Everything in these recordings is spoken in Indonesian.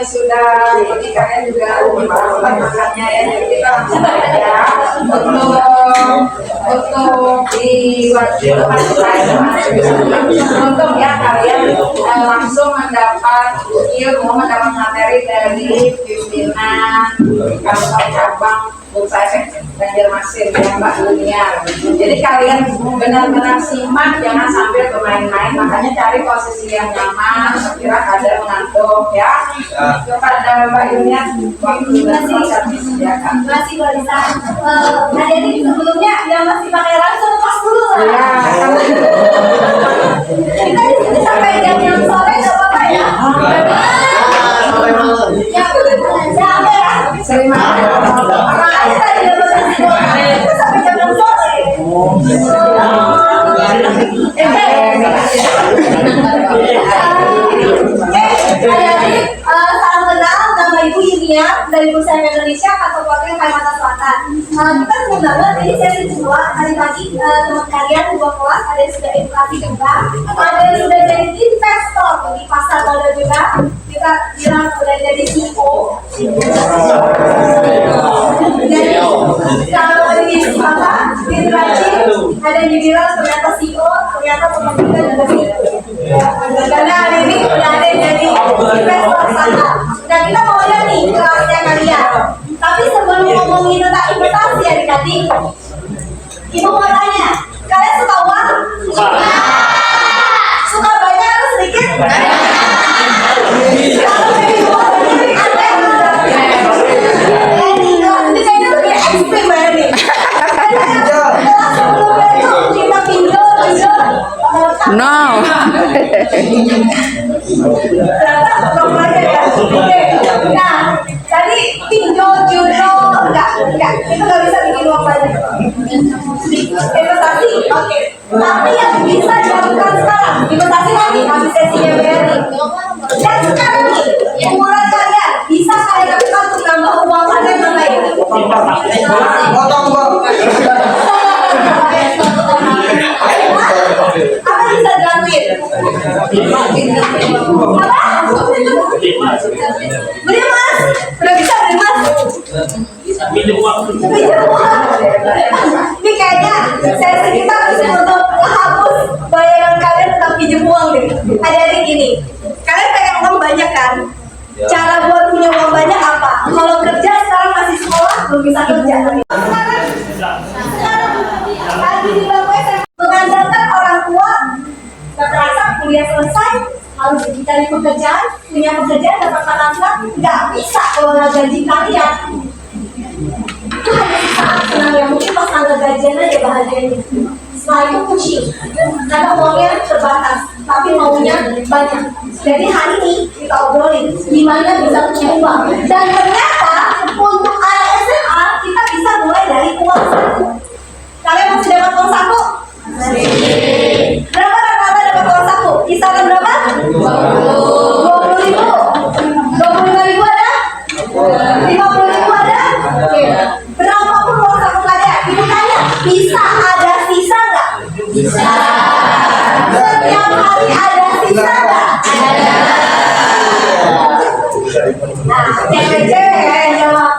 sudah ini kalian juga melakukan makannya ya, jadi kita langsung aja untuk di untuk ya kalian langsung mendapat ilmu, mendapat materi dari pimpinan kantor cabang Bursa Efek Banjarmasin ya Mbak Dunia. Jadi kalian benar-benar simak, jangan sambil bermain-main, makanya cari posisi yang nyaman, sekira kadar mengantuk ya. Kepada Mbak Dunia, waktu dan proses disediakan. Masih bisa. Jadi sebelumnya yang masih pakai langsung lepas dulu lah. Ya, Kita di sini sampai jam yang sore nggak apa-apa ya. Sampai malam. Ya, sampai ya. sering Makanya tadi kita sampai jam yang sore. Jadi salam kenal, nama Ibu Yunia dari Bursa Efek Indonesia atau Wakil Kalimantan Selatan. Kita senang banget ini sesi kedua hari pagi teman kalian dua kelas ada yang sudah edukasi juga, ada yang sudah jadi investor di pasar modal juga. Kita bilang sudah jadi CEO. Jadi kalau di apa di Rajin ada yang dibilang ternyata CEO, ternyata teman kita juga CEO. Karena hari ini udah ada yang jadi investor saham. Dan kita mau lihat nih kelasnya kalian. Tapi sebelum ngomongin tentang investasi adik-adik, Ibu mau tanya, kalian suka uang? Suka. Suka banyak atau sedikit? Kalau pengen uang, ini aneh. Ini kayaknya lebih ekstrim ya nih. Kelas sebelumnya itu kita pinjol. No. Nah, tadi pinjol, judo, enggak, itu nggak bisa bikin uang banyak. Investasi, oke. Tapi yang bisa dilakukan sekarang, investasi lagi, habis sesinya BRI. Dan sekarang nih, umuran kalian bisa kalian lakukan untuk nambah uang kalian yang baik. Potong bang. Apa bisa dilakuin? Apa? Beli emas? Udah bisa beli emas? Pinjam uang. Ini kayaknya sesi kita harus untuk menghapus bayangan kalian tentang pinjam uang deh. Adik-adik gini, kalian pengen uang banyak kan? Cara buat punya uang banyak apa? Kalau kerja sekarang masih sekolah belum bisa kerja. Sekarang lagi di bangku SMA mengandalkan orang tua nggak terasa kuliah selesai harus dicari pekerjaan, punya pekerjaan dapat penghasilan, nggak bisa kalau nggak gaji kalian. Itu hanya saat senang ya, mungkin pas tanggal gajian aja bahagianya. Setelah itu pusing, karena uangnya terbatas, tapi maunya banyak. Jadi hari ini kita obrolin gimana bisa punya uang. Dan ternyata untuk anak SMA kita bisa mulai dari uang saku. Kalian masih dapat uang saku? Berapa rata-rata dapat uang saku? Kisaran berapa? 20.000. 25.000 ada? 50.000 ada? Oke. Berapapun uang saku kalian, ibu tanya, bisa ada sisa nggak? Bisa. Setiap hari ada sisa nggak? Ada. Nah, cewek-cewek yang jawab,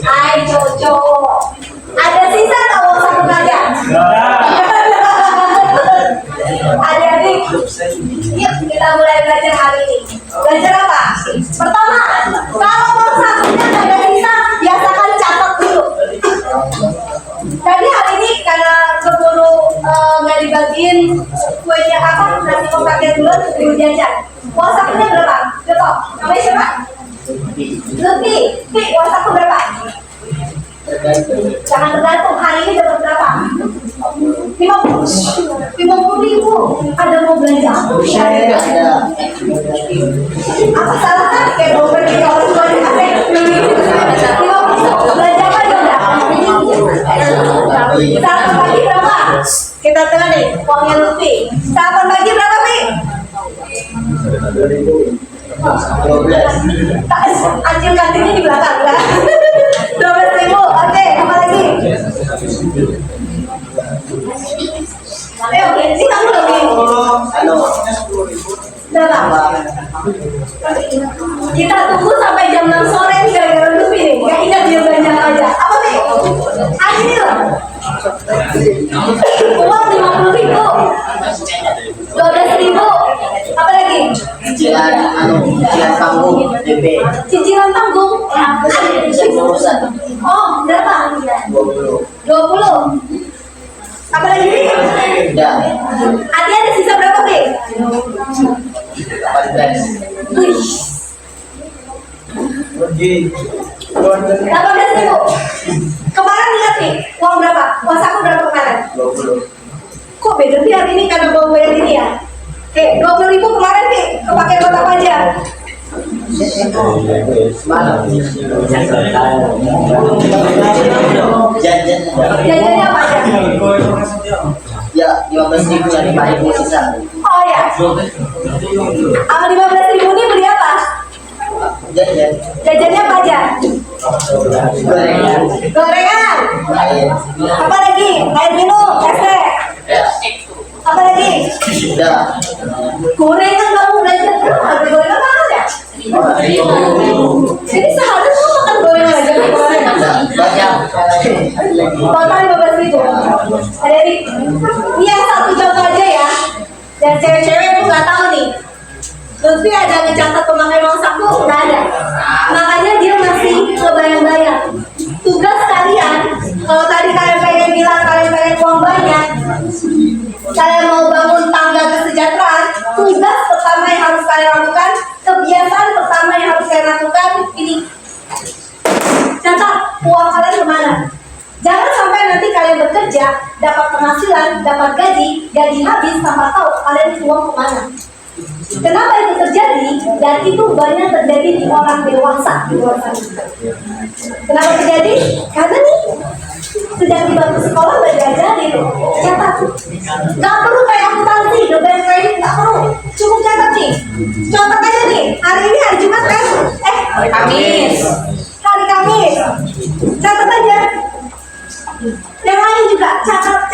hai cowok-cowok, ada sisa nggak uang saku kalian? Adik-adik, yuk kita mulai belajar hari ini. Belajar apa? Pertama, kalau uang sakunya nggak ada sisa, biasakan catat dulu. Tadi hari ini karena keburu nggak dibagiin kuenya apa, nasi kokaknya dulu, dulu jajan. Uang sakunya berapa? Betul. Namanya siapa? Lutfi. Lutfi, uang saku berapa? Jangan tergantung, hari ini dapat berapa? 50.000. Ada mau belanja apa? Apa salah kan? Kayak mau pergi ke orang tua di kafe 50.000 belanja apa juga? Sarapan pagi berapa? Kita tengah nih, uangnya Lutfi. Sarapan pagi berapa, Pi? 12. Anjing kantinnya di belakang kan? 12.000. Oke, apa lagi? Oke, ini kamu lebih. Berapa? Kita tunggu sampai jam 6 sore gara-gara Lutfi nih. Gak ingat dia belanja aja. Apa nih? Ini loh. Uang 50.000, 12.000. Apa lagi? Cicilan tanggung DP. Cicilan tanggung. Oh, berapa? 20. Apa lagi? Ya. Ada sisa berapa, Bi? 14. Wih. 18.000. Kemarin lihat nih, uang berapa? Uang saku berapa kemarin? 20. Kok beda sih hari ini karena bawa bayar ini ya? 20.000 kemarin nih, kepake buat apa aja? Semalam. Jajan. Jajannya apa aja? Ya, 15.000 cari baik sisa. Oh ya. Sama 15.000 ini beli apa? Jajan. Jajannya apa aja? Gorengan. Gorengan. Air. Apa lagi? Air minum, es teh. Ya. Apa lagi? Ya. Gorengan kamu belanja berapa? Harga gorengan mahal ya? Jadi sehari kamu makan gorengan aja nih gorengan. Banyak. Total 15.000. Ada di ini yang satu contoh aja ya. Dan cewek-cewek itu nggak tahu nih. Lutfi ada ngecatat pemakai uang saku nggak ada. Makanya dia masih kebayang-bayang. Tugas kalian, kalau tadi kalian pengen bilang kalian pengen uang banyak, kalian mau bangun tangga kesejahteraan, tugas pertama yang harus kalian lakukan, kebiasaan pertama yang harus kalian lakukan ini. Catat uang kalian kemana. Jangan sampai nanti kalian bekerja, dapat penghasilan, dapat gaji habis tanpa tahu kalian itu uang kemana. Kenapa itu terjadi? Dan itu banyak terjadi di orang dewasa di luar sana. Kenapa terjadi? Karena nih sejak di bangku sekolah udah diajarin catat. Gak perlu kayak akuntansi, domain kredit gak perlu. Cukup catat nih. Contoh aja nih, hari ini hari Jumat kan? Hari Kamis. Hari Kamis. Catat aja. Yang lain juga catat.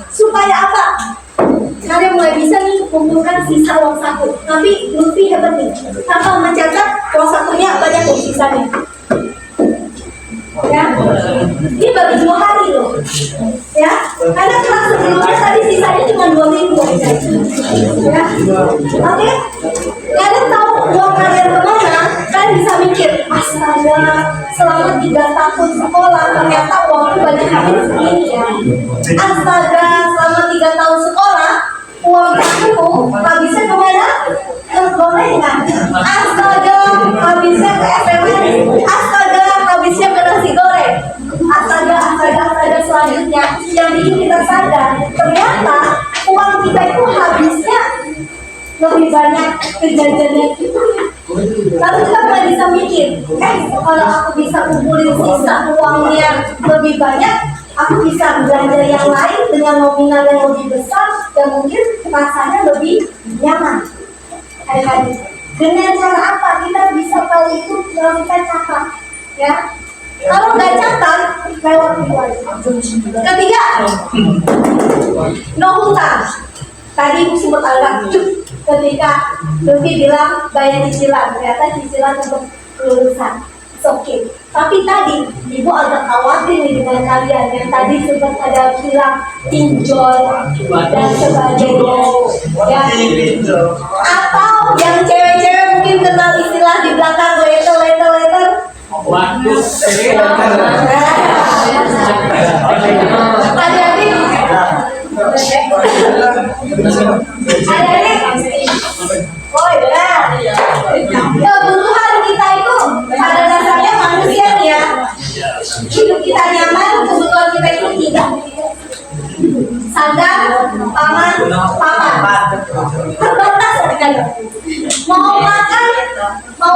Supaya apa? Kalian mulai bisa nih kumpulkan sisa uang saku. Tapi Lutfi hebat nih. Tanpa mencatat uang sakunya banyak nih sisanya. Ya, ini baru 2 hari loh. Ya, karena kelas sebelumnya tadi sisanya cuma 2.000 aja. Ya, oke. Kalian tahu uang kalian kemana? Kalian bisa mikir, astaga, selama 3 tahun sekolah ternyata uangku banyak habis segini ya. Astaga, selama 3 tahun sekolah uang aku habisnya kemana? Ke gorengan. Astaga, habisnya ke SMS. Astaga, habisnya ke nasi goreng. Astaga, selanjutnya yang bikin kita sadar ternyata uang kita itu habisnya lebih banyak ke jajannya kita. Lalu kita mulai bisa mikir, kalau aku bisa kumpulin sisa uangnya lebih banyak, aku bisa belanja yang lain dengan nominal yang lebih besar dan mungkin rasanya lebih nyaman. Hari-hari. Dengan cara apa kita bisa tahu itu? Kalau kita catat, ya. Kalau nggak catat, lewat itu aja. Ketiga, no hutang. Tadi Ibu sempat anggap ketika Lutfi bilang bayar cicilan, ternyata cicilan untuk kelulusan. Oke. Tapi tadi Ibu agak khawatir nih dengan kalian yang tadi sempat ada bilang pinjol dan sebagainya. Ya. Atau yang cewek-cewek mungkin kenal istilah di belakang later. Kebutuhan kita itu pada dasarnya manusia nih ya. Hidup kita nyaman, kebutuhan kita itu 3. Sandang, pangan, papan. Terbatas kan. Mau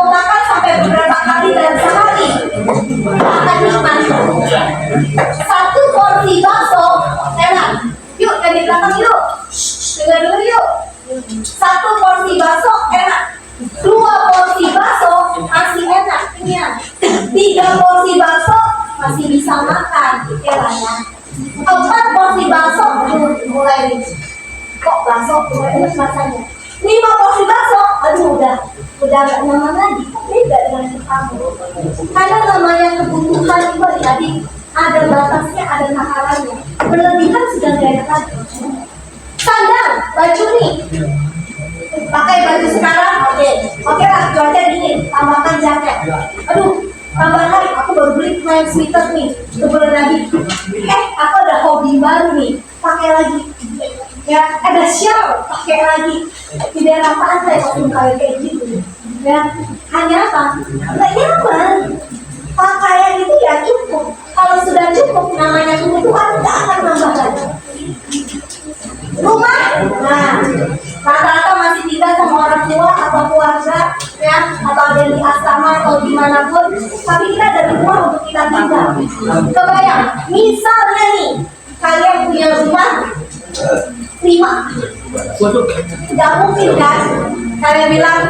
makan sampai beberapa kali dalam sehari. Makan nikmat. 1 porsi bakso enak. Yuk, dari belakang yuk. Dengar dulu yuk. 1 porsi bakso enak. 2 porsi bakso masih enak, kenyang. 3 porsi bakso masih bisa makan, ya lah ya. 4 porsi bakso mulai kok bakso mulai enak rasanya. 5 porsi bakso, perasaanmu udah gak nyaman lagi, beda dengan kamu. Karena namanya kebutuhan itu adik-adik ada batasnya, ada takarannya. Berlebihan sudah gak enak lagi. Sandal, baju nih, pakai baju sekarang, oke lah, cuaca dingin, tambahkan jaket. Aduh, tambahan, aku baru beli main sweater nih, sebulan lagi. Aku ada hobi baru nih, pakai lagi. Ya, ada shawl, pakai lagi. Di daerah pantai waktu kayak gitu. Ya, hanya apa? Nggak nyaman. Pakaian itu ya cukup. Kalau sudah cukup, namanya kebutuhan nggak akan nambah lagi. Rumah, nah, rata-rata masih tinggal sama orang tua atau keluarga, ya, atau ada di asrama atau dimanapun. Tapi kita ada rumah untuk kita tinggal. Kebayang, misalnya nih, kalian punya rumah 5. Gak mungkin kan? Kalian bilang,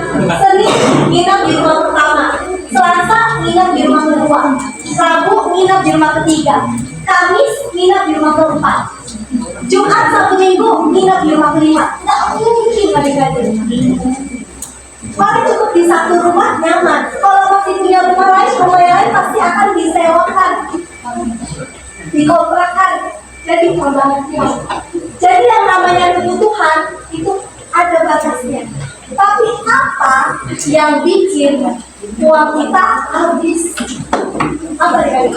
Senin nginap di rumah pertama, Selasa nginap di rumah kedua, Rabu nginap di rumah ketiga, Kamis nginap di rumah keempat, Jumat Sabtu Minggu nginap di rumah kelima. Gak mungkin adik-adik. Kalau cukup di satu rumah nyaman. Kalau masih punya rumah yang lain pasti akan disewakan, dikontrakkan. Jadi tambahan uang. Jadi yang namanya kebutuhan itu ada batasnya. Tapi apa yang bikin uang kita habis? Apa yang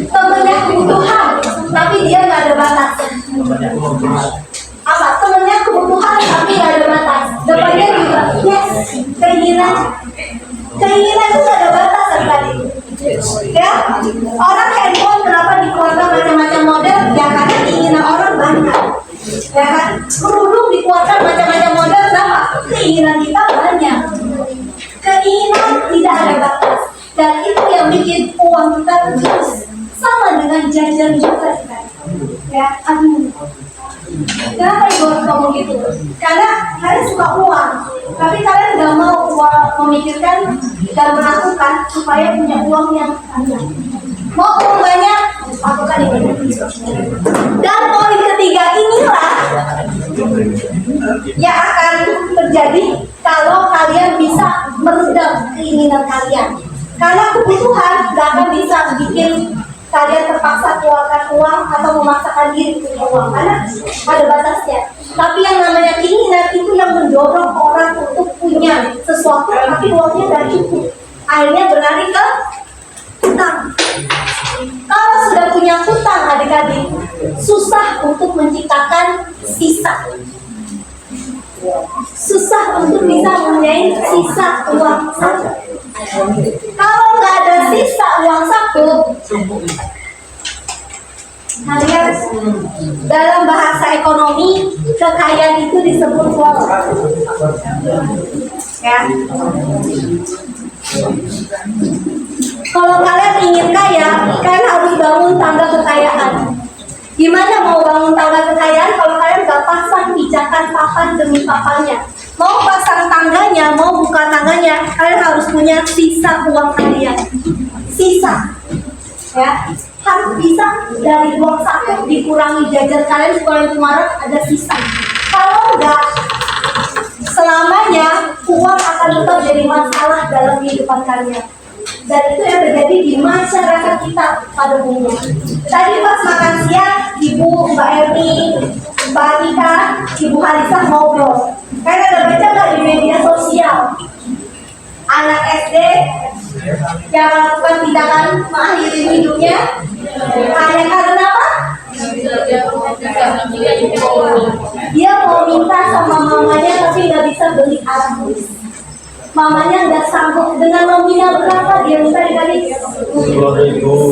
temennya kebutuhan, tapi dia nggak ada batas. Apa temennya kebutuhan tapi nggak ada batas. Depannya juga yes, keinginan itu nggak ada batas tadi. Ya, orang handphone kenapa dikeluarkan macam-macam model? Ya karena keinginan orang banyak. Ya kan, kerudung dikeluarkan macam-macam model, kenapa? Keinginan kita banyak. Keinginan tidak ada batas, dan itu yang bikin uang kita terus. Sama dengan jajan juga kan? Ya, aduh. Kenapa ibu ngomong gitu? Karena kalian suka uang, tapi kalian nggak mau memikirkan dan melakukan supaya punya uang yang banyak. Mau uang banyak, lakukan ini. Dan poin ketiga inilah yang akan terjadi kalau kalian bisa meredam keinginan kalian. Karena kebutuhan nggak akan bisa bikin kalian terpaksa keluarkan uang atau memaksakan diri punya uang, karena ada batasnya. Tapi yang namanya keinginan itu yang mendorong orang untuk punya sesuatu, tapi uangnya nggak cukup. Akhirnya berlari ke hutang. Kalau sudah punya hutang adik-adik, susah untuk menciptakan sisa. Susah untuk bisa mempunyai sisa uang saku. Kalau nggak ada sisa uang saku, kalian dalam bahasa ekonomi kekayaan itu disebut wealth. Ya. Kalau kalian ingin kaya, kalian harus bangun tangga kekayaan. Gimana mau bangun tangga kekayaan kalau kalian nggak pasang pijakan papan demi papannya? Mau pasang tangganya, mau buka tangganya, kalian harus punya sisa uang kalian. Sisa, ya, harus bisa dari uang saku dikurangi jajan kalian supaya kemarin ada sisa. Kalau enggak, selamanya uang akan tetap jadi masalah dalam kehidupan kalian. Dan itu yang terjadi di masyarakat kita pada umumnya. Tadi pas makan siang, Ibu, Mbak Erni, Mbak Atika, Ibu Halisa ngobrol. Kalian ada baca nggak di media sosial? Anak SD yang melakukan tindakan mengakhiri hidupnya hanya karena apa? Dia mau minta sama mamanya tapi nggak bisa beli alat tulis. Mamanya nggak sanggup, dengan nominal berapa dia minta dikali 10.000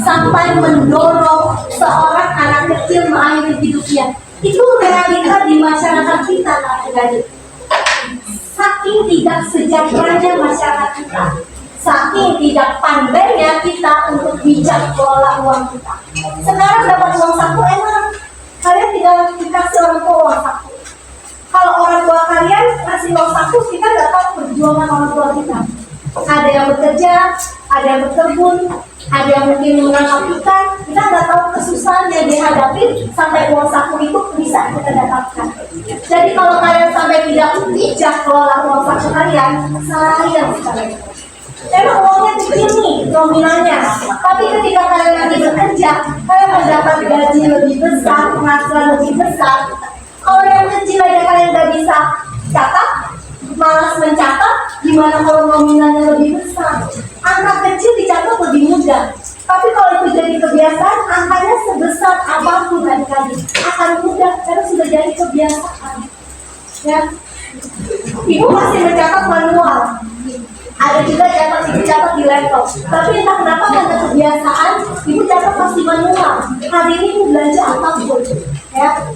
sampai mendorong seorang anak kecil mengakhiri hidupnya. Itu realita di masyarakat kita, adik-adik. Saking tidak sejahteranya masyarakat kita, saking tidak pandainya kita untuk bijak kelola uang kita. Sekarang dapat uang saku enak, kalian tinggal dikasih orang tua uang saku. Kalau orang tua kalian kasih uang saku, kita nggak tahu perjuangan orang tua kita. Ada yang bekerja, ada yang berkebun, ada yang mungkin menangkap ikan. Kita nggak tahu kesusahan yang dihadapi sampai uang saku itu bisa kita dapatkan. Jadi kalau kalian sampai tidak bijak kelola uang saku kalian, sayang sekali. Memang uangnya kecil nih nominalnya, tapi ketika kalian nanti bekerja, kalian mendapat gaji lebih besar, penghasilan lebih besar. Kalau yang kecil aja kalian nggak bisa catat, malas mencatat, gimana kalau nominalnya lebih besar? Angka kecil dicatat lebih mudah, tapi kalau itu jadi kebiasaan, angkanya sebesar apapun adik-adik akan mudah karena sudah jadi kebiasaan. Ya, ibu masih mencatat manual. Ada juga ibu catat di laptop. Tapi entah kenapa karena kebiasaan, ibu catat pasti manual. Hari ini ibu belanja apapun, ya.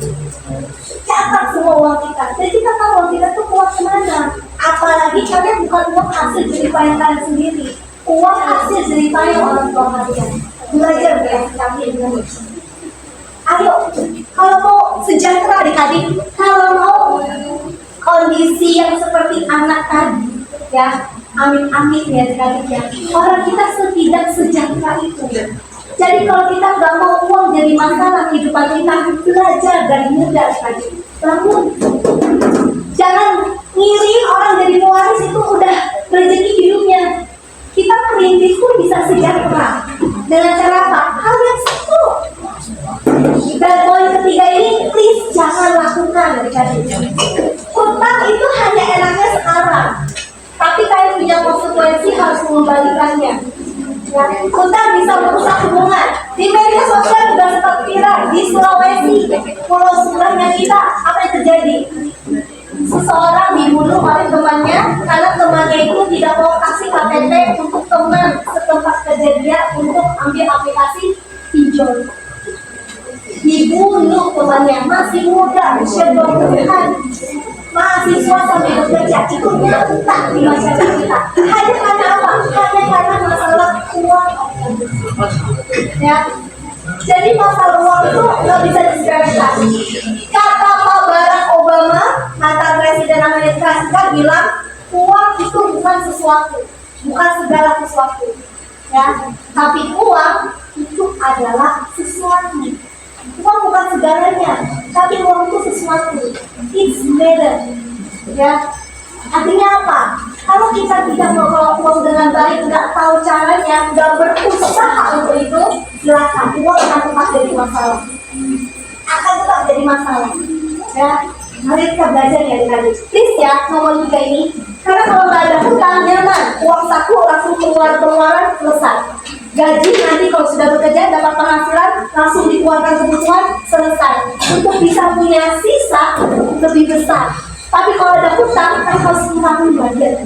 Catat semua uang kita. Jadi kita tahu uang kita tuh keluar kemana. Apalagi kalian bukan uang hasil jeripayah kalian sendiri. Uang hasil jeripayah orang tua kalian. Belajar ya kami Indonesia. Ayo, kalau mau sejahtera adik-adik, kalau mau kondisi yang seperti anak tadi, ya, amin-amin ya adik-adik ya. Orang kita tidak sejahtera itu. Jadi kalau kita nggak mau uang jadi masalah kehidupan kita, belajar dari muda adik-adik. Namun jangan ngiri orang jadi pewaris itu udah rezeki hidupnya. Kita perintis pun bisa sejahtera. Dengan cara apa? Hal yang satu. Dan poin ketiga ini, please jangan lakukan adik-adik. Utang itu hanya enaknya sekarang, tapi kalian punya konsekuensi harus mengembalikannya. Ya, utang bisa merusak hubungan. Di media sosial juga sempat viral di Sulawesi, pulau sebelahnya kita, apa yang terjadi? Seseorang dibunuh oleh temannya karena temannya itu tidak mau kasih KTP untuk teman setempat kejadian untuk ambil aplikasi pinjol. Dibunuh temannya, masih muda, usia 20-an, mahasiswa sampai bekerja, itu nyata di masyarakat kita. Hanya karena apa? Hanya karena masalah uang. Ya, jadi masalah uang itu nggak bisa disepelekan. Kata Pak Barack Obama, mantan Presiden Amerika Serikat bilang, uang itu bukan sesuatu, bukan segala sesuatu. Ya, tapi uang itu adalah sesuatu. Uang bukan segalanya, tapi uang itu sesuatu. It's matter. Ya, artinya apa? Kalau kita tidak mengelola uang dengan baik, nggak tahu caranya, nggak berusaha untuk itu, silakan uang akan tetap jadi masalah. Akan tetap jadi masalah. Ya, mari kita belajar ya adik-adik. Please ya, nomor 3 ini. Karena kalau nggak ada hutang, nyaman. Uang saku langsung keluar pengeluaran selesai. Gaji nanti kalau sudah bekerja dapat penghasilan langsung dikeluarkan kebutuhan selesai. Untuk bisa punya sisa lebih besar. Tapi kalau ada hutang kan harus menanggung bagian.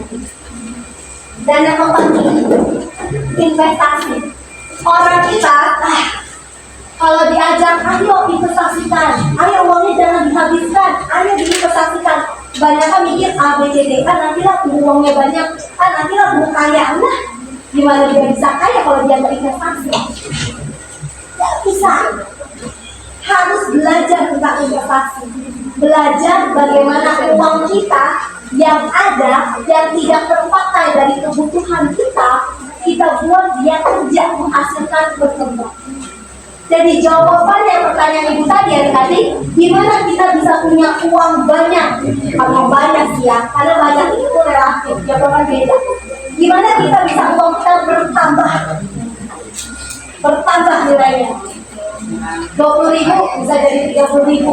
Dan yang keempat ini investasi. Orang kita kalau diajak ayo investasikan, ayo uangnya jangan dihabiskan, ayo diinvestasikan. Banyak kan mikir A, B, C, D, kan nantilah uangnya banyak, kan nantilah gue kaya. Nah, gimana dia bisa kaya kalau dia berinvestasi? Tidak bisa. Harus belajar tentang investasi. Belajar bagaimana uang kita yang ada, yang tidak terpakai dari kebutuhan kita buat dia kerja menghasilkan berkembang. Jadi jawabannya pertanyaan ibu tadi adik-adik, gimana kita bisa punya uang banyak? Kalau banyak sih ya, karena banyak itu relatif, jawaban beda. Gimana kita bisa uang kita bertambah nilainya? 20.000 bisa jadi 30.000,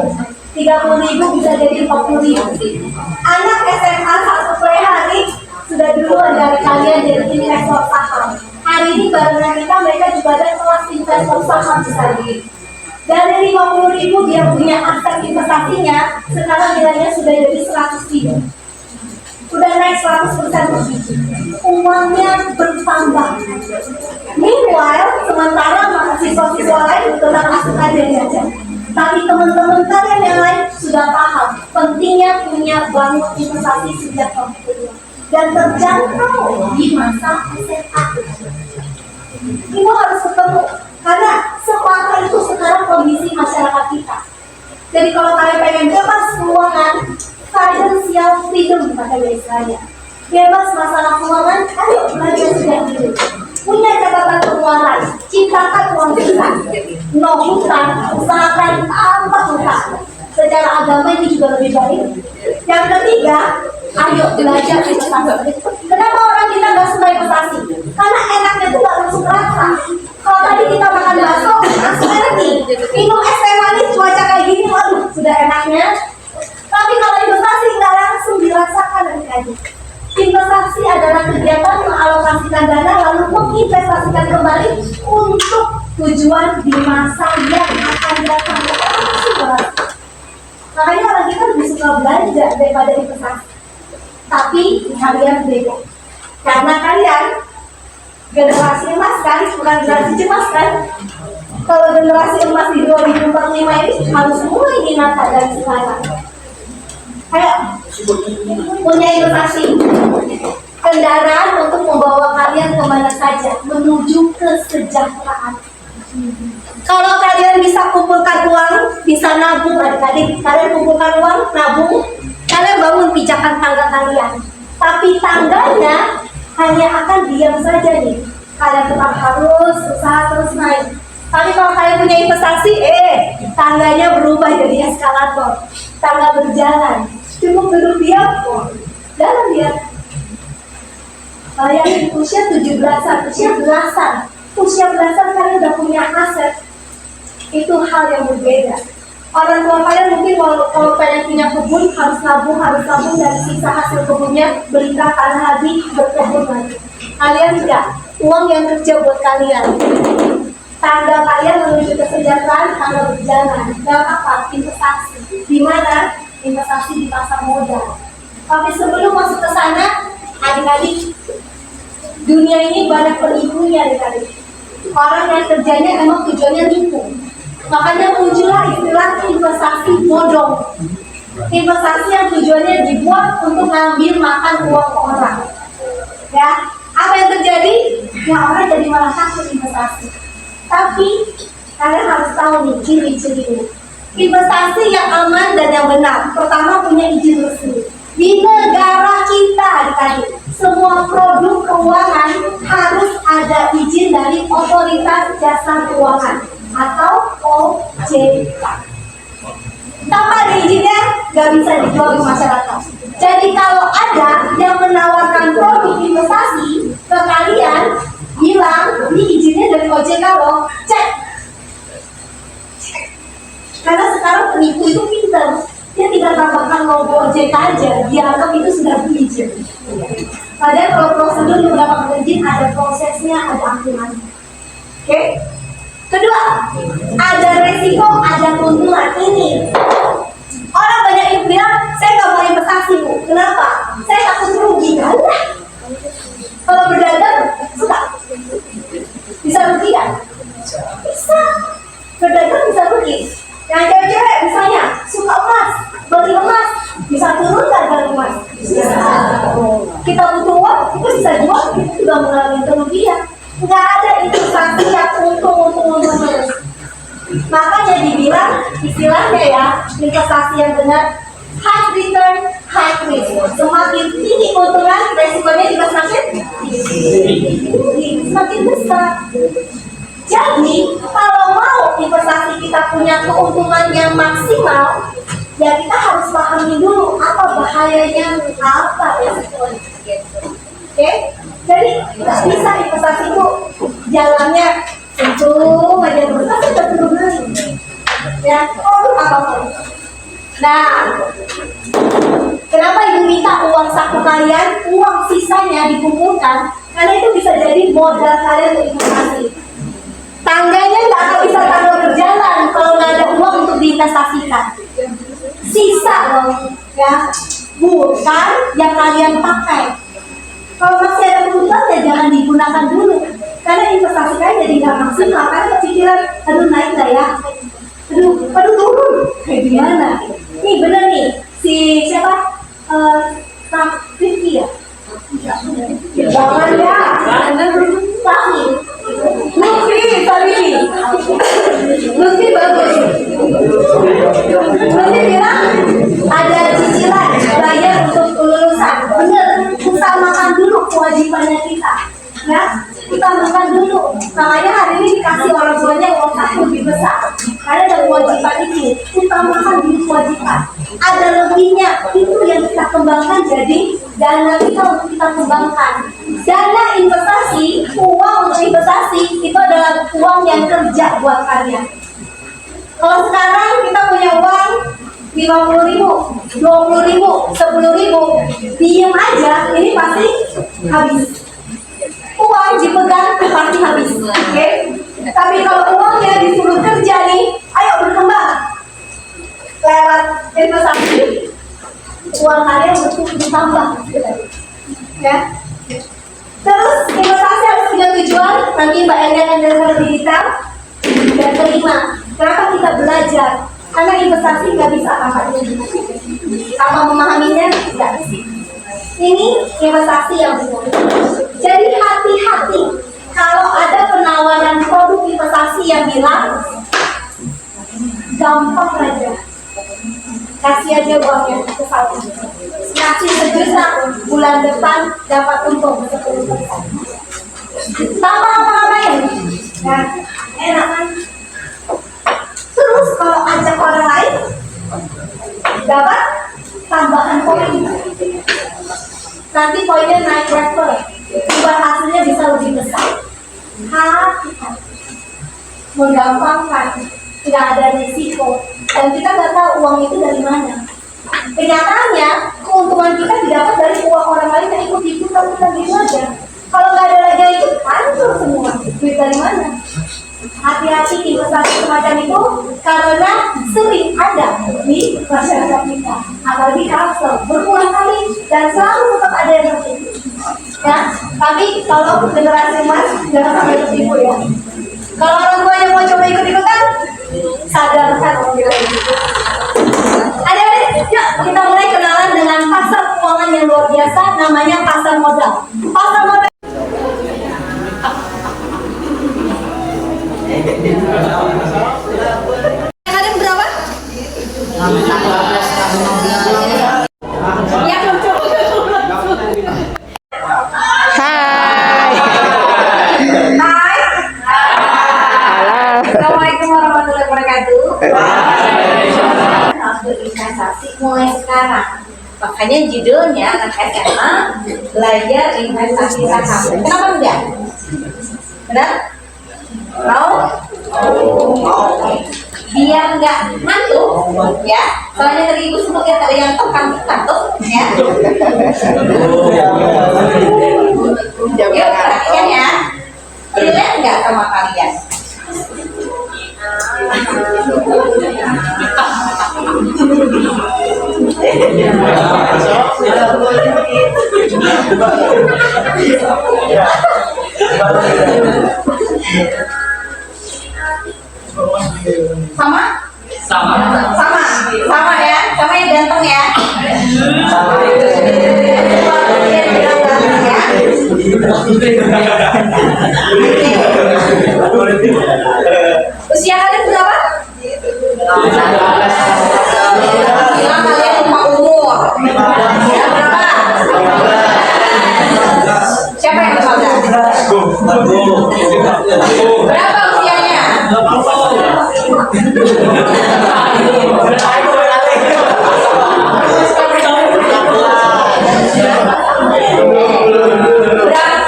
30.000 bisa jadi 40.000. Anak SMA 1 hari sudah duluan dari kalian jadi investor saham. Hari ini barengan kita mereka juga ada kelas investor saham sekali. Dari 50.000 dia punya aset investasinya, sekarang nilainya sudah jadi 100.000. Sudah naik 100% lebih. Uangnya bertambah. Meanwhile, sementara mahasiswa-siswa lain tetap masuk aja. Tapi teman-teman kalian yang lain sudah paham pentingnya punya bangun investasi sejak waktu dan terjangkau di masa SMA. Ibu harus ketemu karena separah itu sekarang kondisi masyarakat kita. Jadi kalau kalian pengen bebas keuangan, financial freedom katanya istilahnya, bebas masalah keuangan, ayo belajar sejak dulu. Punya catatan pengeluaran, ciptakan uang kita, no hutang, usahakan tanpa hutang. Secara agama ini juga lebih baik. Yang ketiga, ayo belajar investasi. Kenapa orang kita nggak suka investasi? Karena enaknya tuh nggak langsung rasa. Kalau tadi kita makan bakso, langsung enak nih. Minum es teh manis cuaca kayak gini, waduh, sudah enaknya. Tapi kalau investasi nggak langsung dirasakan adik-adik. Investasi adalah kegiatan mengalokasikan dana lalu menginvestasikan kembali untuk tujuan di masa yang akan datang. Makanya orang kita lebih suka belanja daripada investasi. Tapi kalian beda. Karena kalian generasi emas kan, bukan generasi cemas kan? Kalau generasi emas di 2045 ini harus mulai dinata dari sekarang. Kayak punya investasi kendaraan untuk membawa kalian kemana saja menuju kesejahteraan. Kalau kalian bisa kumpulkan uang, bisa nabung adik-adik. Kalian kumpulkan uang, nabung, kalian bangun pijakan tangga kalian. Tapi tangganya hanya akan diam saja nih. Kalian tetap harus usaha terus naik. Tapi kalau kalian punya investasi, tangganya berubah jadi eskalator. Tangga berjalan. Cukup duduk diam, jalan dia. Kalian usia 17-an, usia belasan. Usia belasan kalian udah punya aset. Itu hal yang berbeda. Orang tua kalian mungkin kalau pengen punya kebun harus nabung dan sisa hasil kebunnya belikan tanah lagi berkebun lagi. Kalian enggak, uang yang kerja buat kalian. Tangga kalian menuju kesejahteraan, tangga berjalan. Dan apa? Investasi. Di mana? Investasi di pasar modal. Tapi sebelum masuk ke sana, adik-adik, dunia ini banyak penipunya adik-adik. Orang yang kerjanya emang tujuannya nipu. Makanya muncullah istilah investasi bodong. Investasi yang tujuannya dibuat untuk ngambil makan uang orang. Ya, apa yang terjadi? Ya orang jadi malah takut investasi. Tapi kalian harus tahu nih ciri-cirinya. Investasi yang aman dan yang benar. Pertama punya izin resmi. Di negara kita adik-adik, semua produk keuangan harus ada izin dari Otoritas Jasa Keuangan atau OJK. Tanpa ada izinnya, nggak bisa dijual ke masyarakat. Jadi kalau ada yang menawarkan produk investasi ke kalian, bilang ini izinnya dari OJK loh, cek. Karena sekarang penipu itu pintar, dia tidak tambahkan logo OJK aja, dia anggap itu sudah berizin. Padahal kalau prosedur mendapatkan izin ada prosesnya, ada aturannya. Oke? Kedua, ada resiko, ada keuntungan. Ini orang banyak yang bilang, saya nggak mau investasi bu. Kenapa? Saya takut rugi. Kalah. Kalau berdagang, suka. Bisa rugi kan? Bisa. Berdagang bisa rugi. Yang cewek-cewek misalnya suka emas, beli emas, bisa turun harga emas. Bisa. Kita butuh uang, kita bisa jual, kita juga mengalami kerugian. Nggak ada investasi yang untung terus. Makanya dibilang istilahnya ya, investasi yang benar high return, high risk. Semakin tinggi keuntungan, resikonya juga semakin besar. Jadi kalau mau investasi kita punya keuntungan yang maksimal, ya kita harus pahami dulu apa bahayanya, apa resikonya. Oke? Jadi nggak bisa investasi itu jalannya untung aja terus, tapi tetap beli. Ya, apa? Nah, kenapa ibu minta uang saku kalian, uang sisanya dikumpulkan? Karena itu bisa jadi modal kalian untuk investasi. Tangganya nggak akan bisa tangga berjalan kalau nggak ada uang untuk diinvestasikan. Sisa loh, ya, bukan yang kalian pakai. Kalau masih ada kebutuhan ya jangan digunakan dulu, karena investasi kalian jadi nggak maksimal. Karena kepikiran, aduh naik nggak ya, aduh turun, kayak gimana? Nih bener nih, si siapa? Rifki ya? Jangan ya, Fahmi. Lutfi bagus. Lutfi bilang ada cicilan bayar untuk kelulusan. Bener, utamakan dulu kewajibannya kita. Ya, utamakan dulu. Makanya hari ini dikasih orang tuanya uang saku lebih besar. Karena ada kewajiban ini, utamakan dulu kewajiban. Ada lebihnya, itu yang kalian. Kalau sekarang kita punya uang 50.000, 20.000, 10.000, diem aja, ini pasti habis. Uang dipegang pasti habis, oke? Tapi kalau uangnya disuruh kerja nih, ayo berkembang. Lewat investasi, uang kalian bertambah, ya. Terus investasi harus punya tujuan. Nanti Mbak Enda akan jelaskan lebih detail. Dan kelima, kenapa kita belajar? Karena investasi nggak bisa apa-apa. Sama memahaminya nggak bisa. Ini investasi yang benar. Jadi hati-hati kalau ada penawaran produk investasi yang bilang gampang aja, kasih aja uangnya ke saya. Kasih 1 juta, bulan depan dapat untung 10%. Tanpa apa-apain, ya enak kan? Terus kalau ajak orang lain, dapat tambahan poin. Nanti poinnya naik level, buat hasilnya bisa lebih besar. Hati-hati, menggampangkan, tidak ada risiko, dan kita nggak tahu uang itu dari mana. Kenyataannya, keuntungan kita didapat dari uang orang lain yang ikut-ikutan kita gitu aja. Kalau nggak ada lagi yang ikut, hancur semua. Duit dari mana? Hati-hati investasi semacam itu karena sering ada di masyarakat kita. Apalagi kapsul, berulang kali dan selalu tetap ada yang tertipu. Ya, tapi kalau generasi emas jangan sampai tertipu ya. Kalau orang tuanya mau coba ikut-ikutan, sadarkan orang kita itu. Adik-adik, yuk kita mulai kenalan dengan pasar keuangan yang luar biasa, namanya pasar modal. Pasar modal. Kalian berapa? Ya, Hai. Hai. Assalamualaikum warahmatullahi wabarakatuh. Harus berinvestasi mulai sekarang. Makanya judulnya anak SMA belajar investasi saham. Kenapa enggak? Benar? Mau? Biar nggak ngantuk, ya. Soalnya tadi ibu sempat lihat ada yang kantuk, ya. Yuk perhatikan ya. Relate nggak sama kalian? Sama? Sama ya, sama yang ganteng ya. Usia kalian berapa? Bilang kalian lupa umur. Ya, berapa? Siapa yang berapa? Berapa usianya?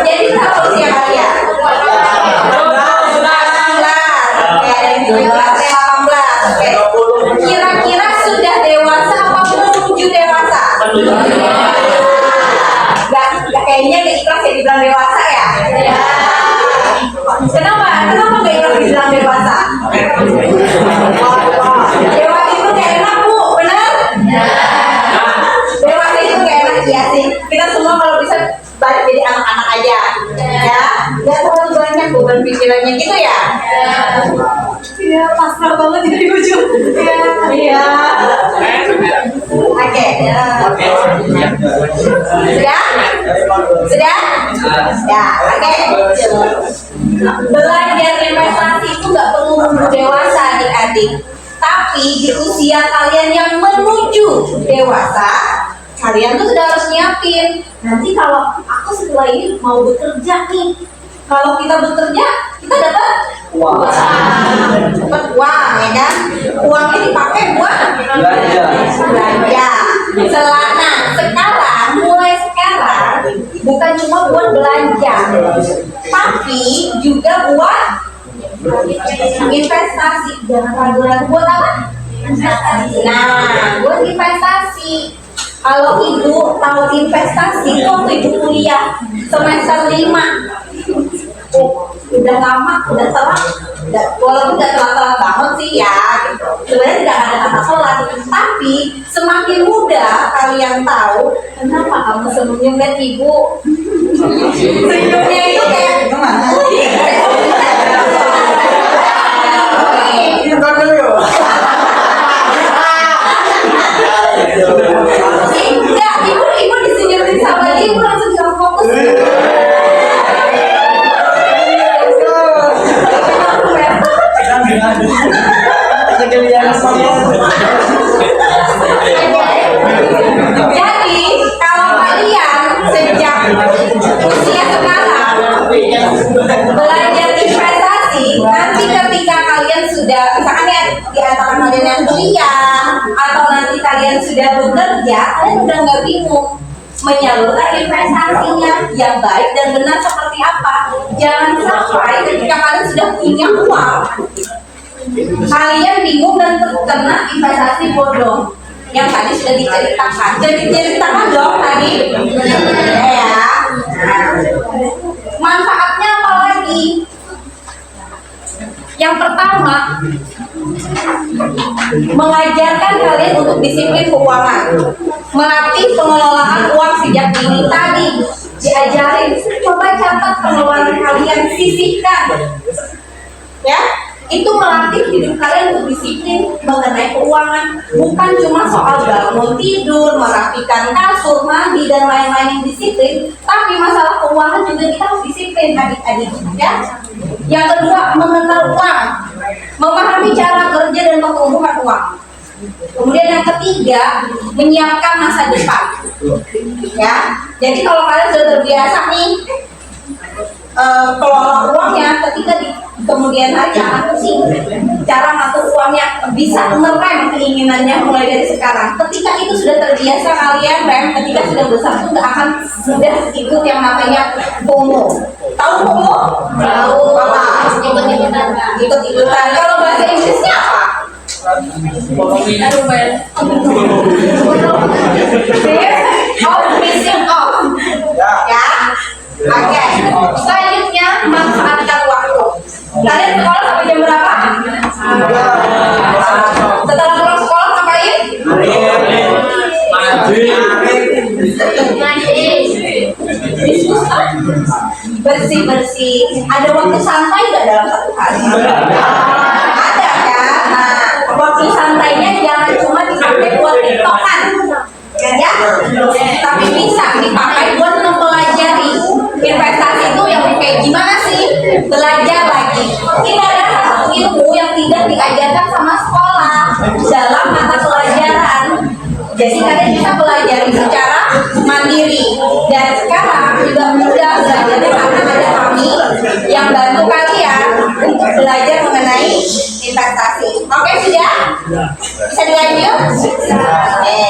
Jadi berapa usia kalian? 18. Kira-kira sudah dewasa apa menuju dewasa? Gak kayaknya gak ikhlas ya dibilang dewasa ya? Kenapa gak ikhlas dibilang dewasa? Dewasa itu gak enak bu, benar? Dewasa itu gak enak ya sih. Kita semua kalau bisa balik jadi anak-anak aja, ya. Gak terlalu banyak beban pikirannya gitu ya. Iya, pasrah banget jadi ujung. Iya. Oke. Sudah? Ya, oke. Belajar investasi itu nggak perlu menunggu dewasa adik-adik. Tapi di usia kalian yang menuju dewasa, kalian tuh sudah harus nyiapin. Nanti kalau aku setelah ini mau bekerja nih, kalau kita bekerja, kita dapat uang, ya kan? Uangnya dipakai buat belanja. Nah, sekarang, mulai sekarang, bukan cuma buat belanja, tapi juga buat Investasi, jangan ragu-ragu buat apa? Investasi. Nah, buat investasi. Kalau ibu tahu investasi itu waktu ibu kuliah semester 5. Udah lama, udah telat, walaupun udah telat-telat banget sih ya, gitu. Sebenarnya tidak ada kata telat, tapi semakin muda kalian tahu kenapa kamu senyum lihat ibu. Senyumnya itu kayak gimana? Enggak, ibu disenyumin sama dia, ibu langsung bisa fokus. Jadi kalau kalian sejak usia sekarang belajar investasi, nanti ketika kalian sudah misalkan ya di antara kalian yang kuliah atau nanti kalian sudah bekerja, kalian udah nggak bingung menyalurkan investasinya yang baik dan benar seperti apa. Jangan sampai ketika kalian sudah punya uang, kalian bingung dan terkena investasi bodong yang tadi sudah diceritakan. Jadi diceritakan dong tadi, ya. Manfaatnya apa lagi? Yang pertama, mengajarkan kalian untuk disiplin keuangan, melatih pengelolaan uang sejak dini. Tadi diajarin, coba catat pengeluaran kalian, sisihkan, ya. Itu melatih hidup kalian untuk disiplin mengenai keuangan. Bukan cuma soal bangun tidur, merapikan kasur, mandi, dan lain-lain yang disiplin, tapi masalah keuangan juga kita harus disiplin, adik-adik, ya. Yang kedua, mengenal uang, memahami cara kerja dan pertumbuhan uang. Kemudian yang ketiga, menyiapkan masa depan, ya. Jadi kalau kalian sudah terbiasa nih kelola uangnya, ketika di kemudian hari akan pusing cara ngatur uangnya, bisa ngerem keinginannya mulai dari sekarang. Ketika itu sudah terbiasa, kalian rem ketika sudah besar itu nggak akan sudah ikut yang namanya FOMO. Tahu FOMO? Tahu. Apa? Ikut-ikutan. Kalau bahasa Inggrisnya apa? Fear of missing out. Ya. Oke. Selanjutnya, manfaatkan waktu. Kalian sekolah sampai jam berapa? Setelah pulang sekolah ngapain? Bersih-bersih. Ada waktu santai nggak dalam satu hari? Ada kan? Nah, waktu santainya jangan cuma dipakai buat tiktokan, ya? Tapi bisa dipakai buat mempelajari. Investasi itu yang kayak gimana sih? Belajar lagi. Tidak ada satu ilmu yang tidak diajarkan sama sekolah dalam mata pelajaran. Jadi kalian bisa pelajari secara mandiri. Dan sekarang juga mudah belajarnya karena ada kami yang bantu kalian untuk belajar mengenai investasi. Oke, sudah? Bisa dilanjut? Oke.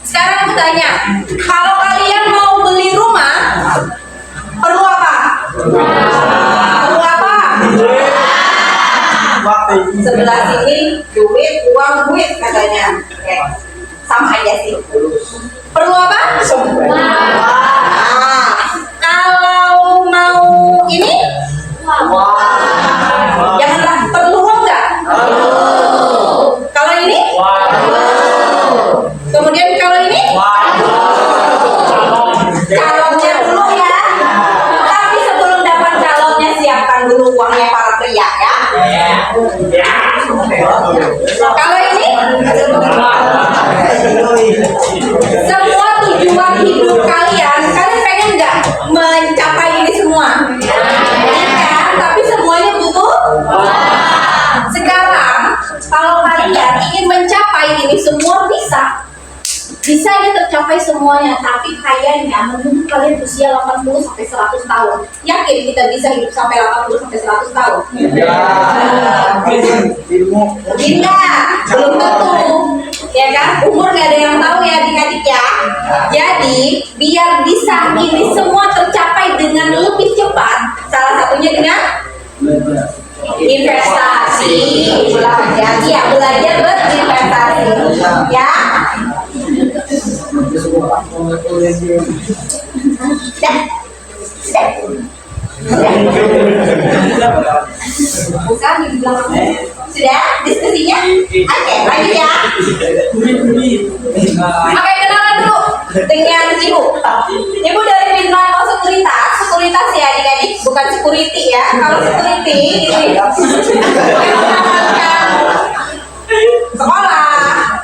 Sekarang aku tanya, kalau kalian mau beli rumah, perlu apa? Perlu apa? Sebelah sini duit, uang, duit katanya. Oke. Sama aja sih. Perlu apa? Nah, kalau mau ini? Jangan perlu uang nggak? Kalau ini? Kemudian kalau ini? Calonnya dulu ya. Tapi sebelum dapat calonnya, siapkan dulu uangnya para pria ya. Kalau ini? Semua tujuan hidup kalian pengen nggak mencapai ini semua? Iya, tapi semuanya butuh. Sekarang kalau kalian ingin mencapai ini semua bisa ini tercapai semuanya, tapi kayaknya menunggu kalian usia 80 sampai 100 tahun. Yakin kita bisa hidup sampai 80 sampai 100 tahun? Tidak, belum tentu. Ya kan? Umur gak ada yang tahu ya adik-adik ya. Jadi, biar bisa ini semua tercapai dengan lebih cepat, salah satunya dengan investasi, belajar, iya belajar berinvestasi, ya. Bukan di belakang. Sudah diskusinya? Oke, lanjut ya. Oke, kenalan dulu dengan ibu. Ibu dari Bintang Sekuritas. Sekuritas ya adik-adik, bukan security ya. Kalau security ini mengamankan sekolah,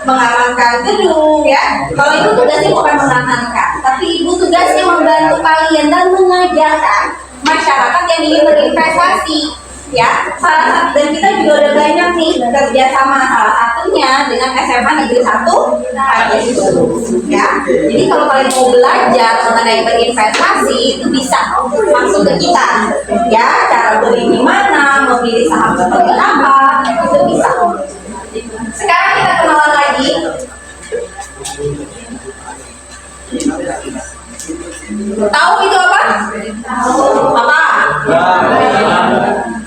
mengamankan gedung ya. Kalau ibu tugasnya bukan mengamankan, tapi ibu tugasnya membantu kalian dan mengajarkan masyarakat yang ingin berinvestasi ya. Dan kita juga udah banyak nih kerja sama, salah satunya dengan SMA Negeri 1 Pajesu ya. Jadi kalau kalian mau belajar mengenai berinvestasi itu bisa langsung ke kita ya. Cara beli di mana, memilih saham seperti apa, itu bisa. Sekarang kita kenalan lagi. Tahu itu apa? Apa?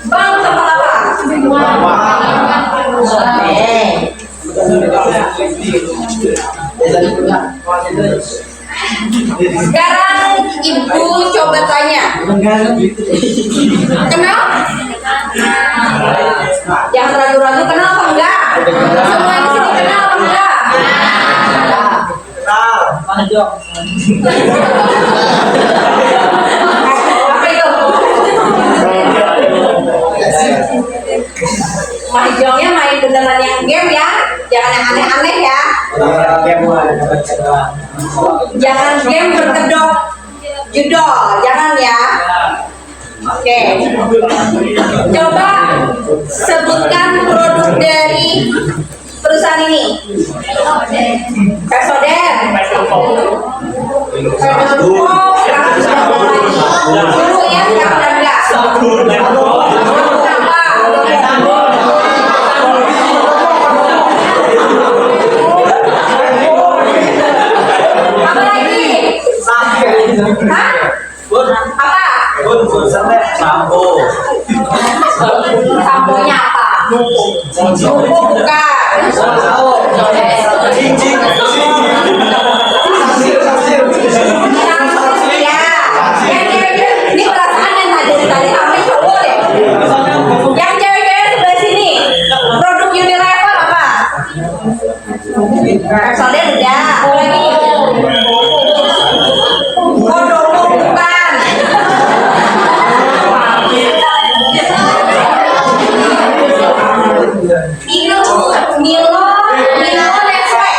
Bang sama apa? Sekarang ibu coba tanya. Kenal? Jangan ragu-ragu, kenal apa enggak? Semua di sini kenal apa enggak? Apa itu? Mahjongnya main beneran yang game ya, jangan yang aneh-aneh ya. Jangan game berkedok judol, jangan ya. Oke. Coba sebutkan produk dari perusahaan ini. Pepsodent. Dulu ya, sekarang enggak. Apa lagi? Hah? Apa? Samponya apa? Numpuk bukan. Ini perasaan yang tadi sampai cowok deh. Yang cewek-cewek sebelah sini, produk Unilever apa? Pepsodent udah. Lagi. Kodomo bukan. Milo Nestle.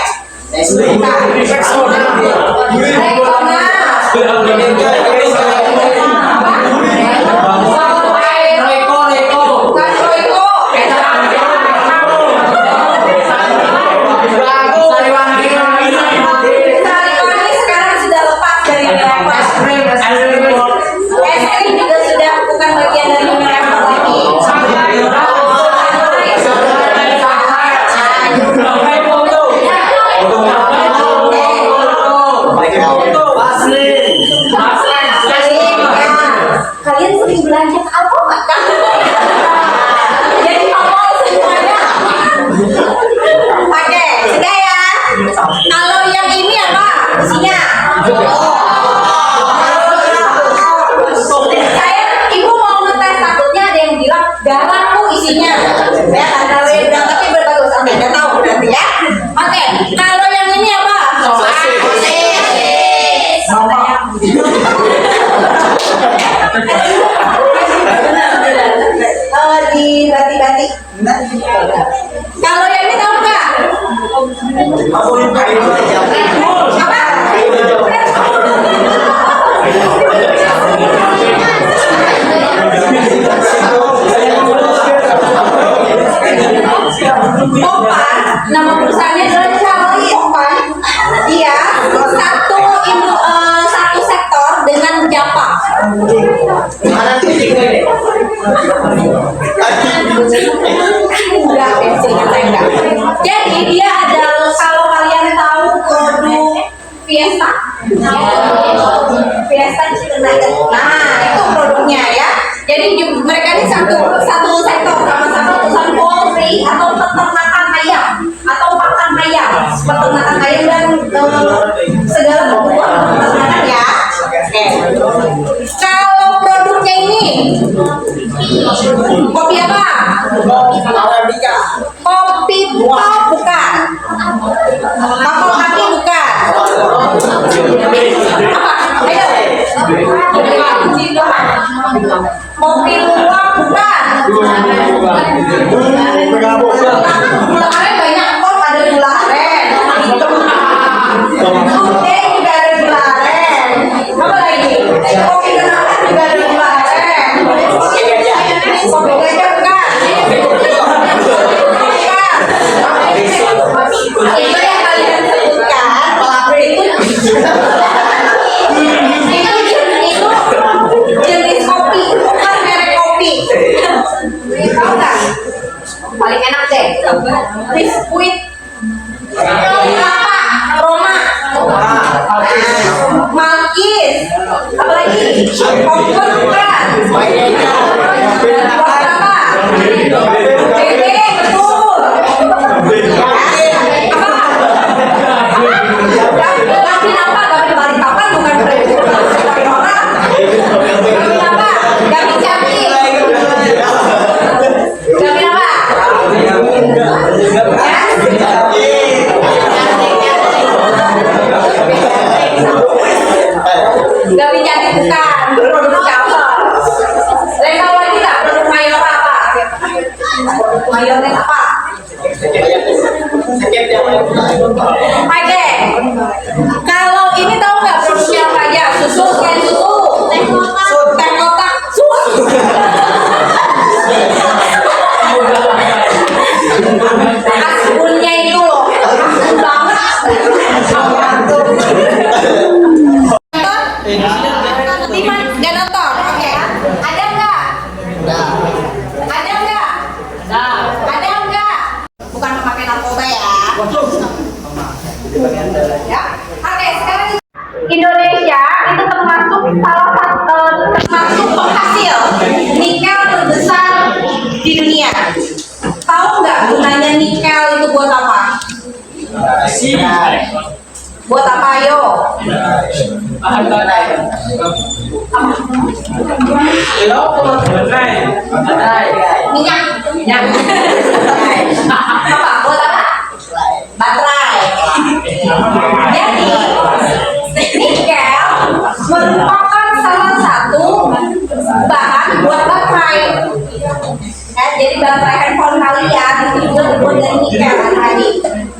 Sekarang sudah lepas dari Unilever. Es krim juga sudah bukan bagian dari Unilever lagi. Kalian sering belanja ke Alfamart kan? Jadi apa semuanya? Oke, sudah ya. Kalau yang ini apa isinya? Ibu mau ngetes, takutnya ada yang bilang garam bu isinya. Ya, kalau yang bilang tapi berbagus. Oke, nggak tahu berarti ya. Oke, kalau yang ini apa? Di bati-bati. Kalau yang ini tahu nggak? Apa? Popan, nama perusahaannya adalah Charlie Popan. Dia satu sektor dengan Japa. Enggak, enggak. Jadi dia adalah, kalau kalian tahu produk Fiesta, Fiesta Chicken Nugget. Nah, itu produknya ya. Jadi mereka ini satu peternakan ayam dan segala kebutuhan peternakan ya. Oke. Kalau produknya ini kopi apa? Kopi pop bukan. Kapal kaki bukan. Apa? Ayo. Kopi luwak bukan. Gula aren banyak kok, ada gula aren. Oke, juga ada gula aren. Apa lagi? Kopi kenangan juga ada gula aren. Kopi gajah bukan. Itu yang kalian sebutkan itu jenis kopi, bukan merek kopi. Tahu nggak? Paling enak deh. Biskuit kelapa, Roma, Malkis, apa lagi? Popcorn bukan. Buat apa? Bebek, betul. Gavin apa? Gavin Balikpapan bukan Gavin orang. Gavin apa? Gavin cantik. Gavin apa? Gavin cantik bukan. Produk siapa? Lain tahu lagi nggak? Produk mayor apa? Mayornya apa? Oke. Kalau ini tahu nggak produknya apa aja? Susu, selain susu, teh kotak, susu. Asbunnya itu loh, asbun banget. Timan nggak nonton? Oke. Ada nggak? Ada nggak? Ada nggak? Bukan memakai narkoba ya. Ya. Oke, sekarang Indonesia itu termasuk salah satu termasuk penghasil nikel terbesar di dunia. Tahu nggak gunanya nikel itu buat apa? Buat apa ayo? Minyak. Apa? Buat apa? Baterai. Jadi nikel merupakan salah satu bahan buat baterai. Jadi baterai handphone kalian itu juga terbuat dari nikel tadi.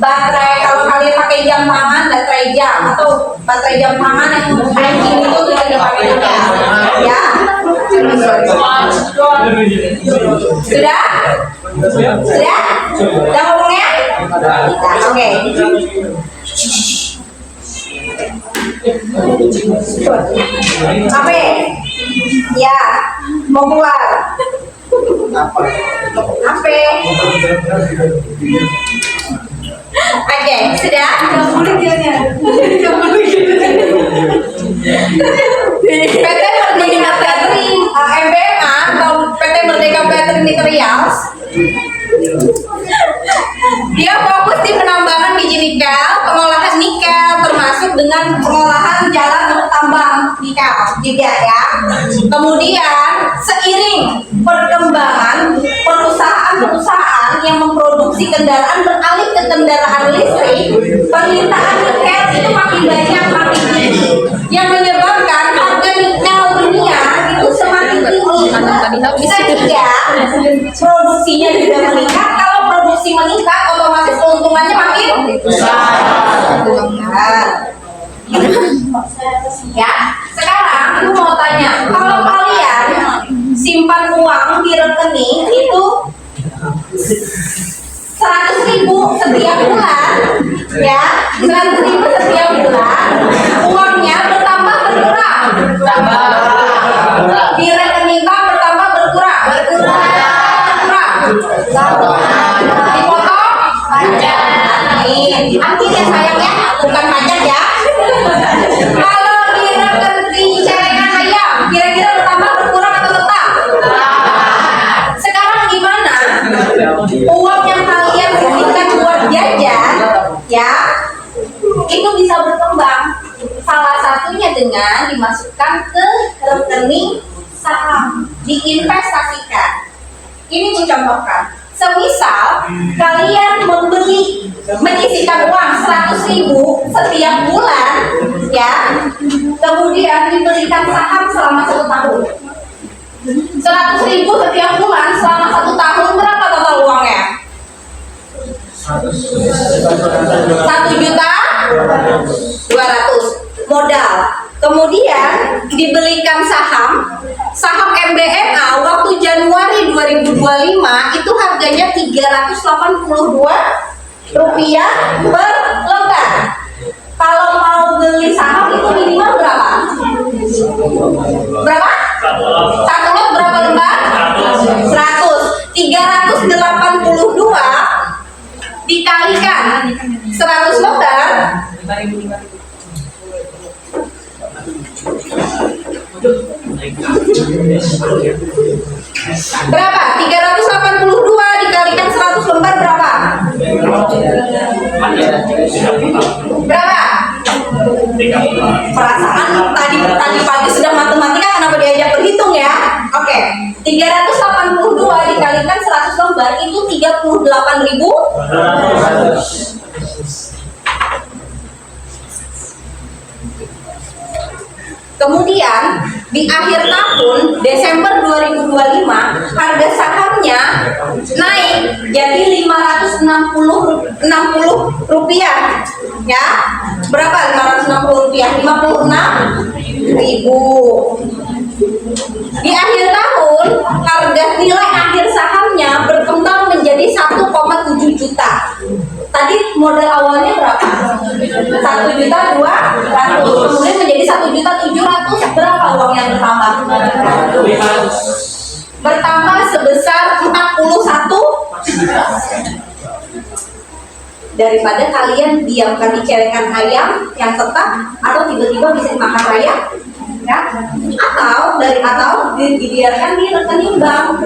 Baterai kalau kalian pakai jam tangan, baterai jam atau baterai jam tangan yang high-end itu juga pakai nikel. Ya. Sudah? Sudah? Udah ngomongnya? Oke. Apa? Ya, mau keluar. Apa? Oke, sudah? PT Merdeka Battery MBMA atau PT Merdeka Battery Materials, dia fokus di penambangan biji nikel, pengolahan nikel, termasuk dengan pengolahan jalan tambang nikel juga ya. Kemudian seiring perkembangan perusahaan-perusahaan yang memproduksi kendaraan beralih ke kendaraan listrik, permintaan nikel itu makin banyak, makin tinggi, yang menyebabkan harga nikel dunia itu semakin tinggi. Sehingga produksinya juga meningkat. Kalau produksi meningkat, otomatis keuntungannya makin besar. Ya, sekarang aku mau tanya, kalau kalian simpan uang di rekening itu 100.000 setiap bulan, ya, 100.000 setiap bulan, uangnya bertambah berkurang, di rekening bank bertambah berkurang, dipotong pajak. Amin ya sayang ya, bukan pajak ya. Kalau di rekening celengan ayam, kira-kira bertambah berkurang atau tetap? Sekarang gimana uang yang kalian sisihkan buat jajan, ya, dengan dimasukkan ke rekening saham, diinvestasikan. Ini mencontohkan, semisal kalian menyisihkan uang 100.000 setiap bulan, ya, kemudian dibelikan saham selama 1 tahun. 100.000 setiap bulan selama 1 tahun, berapa total uangnya? 1.200.000 modal. Kemudian dibelikan saham MBMA waktu Januari 2025 itu harganya Rp382 per lembar. Kalau mau beli saham itu minimal berapa? Berapa? Satu lot berapa lembar? 100. 382 dikalikan 100 lembar berapa? 382 dikalikan 100 lembar berapa? Berapa? Perasaan tadi pagi sedang matematika, kenapa diajak berhitung ya? Oke, 382 dikalikan 100 lembar itu 38.000. Kemudian di akhir tahun Desember 2025 harga sahamnya naik jadi Rp560 ya. Berapa 560 rupiah? 56.000. Di akhir tahun harga nilai akhir sahamnya berkembang menjadi 1,7 juta. Tadi modal awalnya berapa? 1.200.000, kemudian menjadi 1.700.000. Berapa uang yang bertambah? Bertambah sebesar 41. Daripada kalian diamkan di celengan ayam yang tetap atau tiba-tiba bisa dimakan raya, ya? Atau dibiarkan di rekening bank,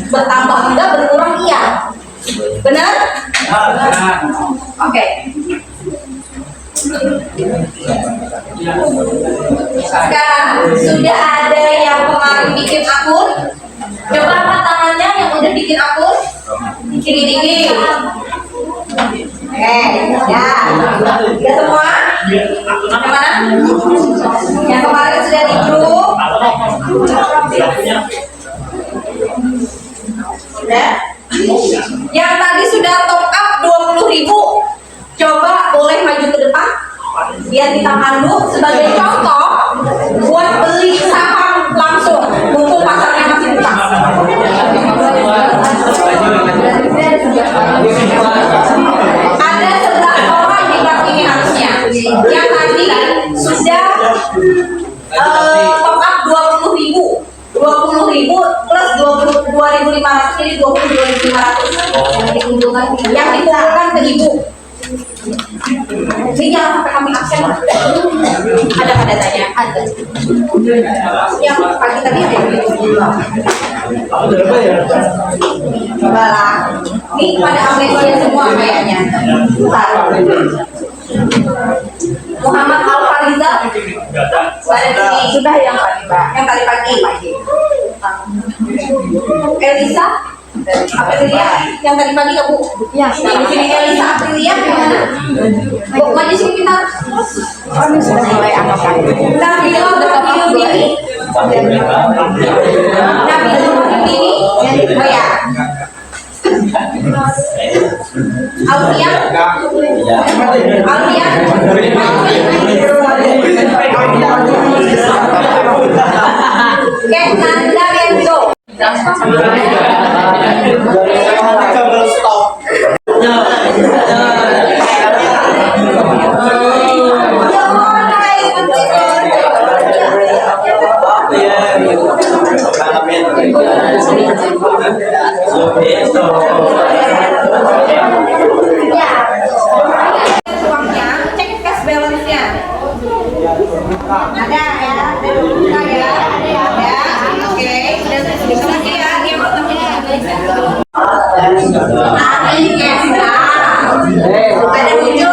bertambah enggak, berkurang iya. Benar? Oke. Sekarang sudah ada yang kemarin bikin akun. Coba angkat tangannya yang udah bikin akun. Dikit-dikit. Oke, ya. Sudah semua? Yang mana? Yang kemarin sudah di grup. Sudah? Yang tadi sudah top up 20.000, coba boleh maju ke depan biar kita pandu sebagai contoh buat beli saham langsung mumpung pasarnya masih buka. Ada 11 orang di kelas ini harusnya yang tadi sudah top up 20.000 plus 22.500 jadi 22.500 yang dikumpulkan ke ibu. Ini jangan sampai kami absen. Ada datanya? Ada. Yang pagi tadi ada yang coba lah. Ini pada amnesia semua kayaknya. Muhammad Al-Fariza sudah yang tadi pagi. Elisa Aprilia yang tadi pagi Bu? Ya, di sini Elisa Aprilia gimana? Bu, maju sini kita. Kami sudah mulai angkat. Nabila Bini. Oh ya. Alfia. Nanda Renzo. Uangnya, cek cash balance-nya. Ada ya, ada ya. Oke, dan bisa ya, dia potongnya. Ada muncul.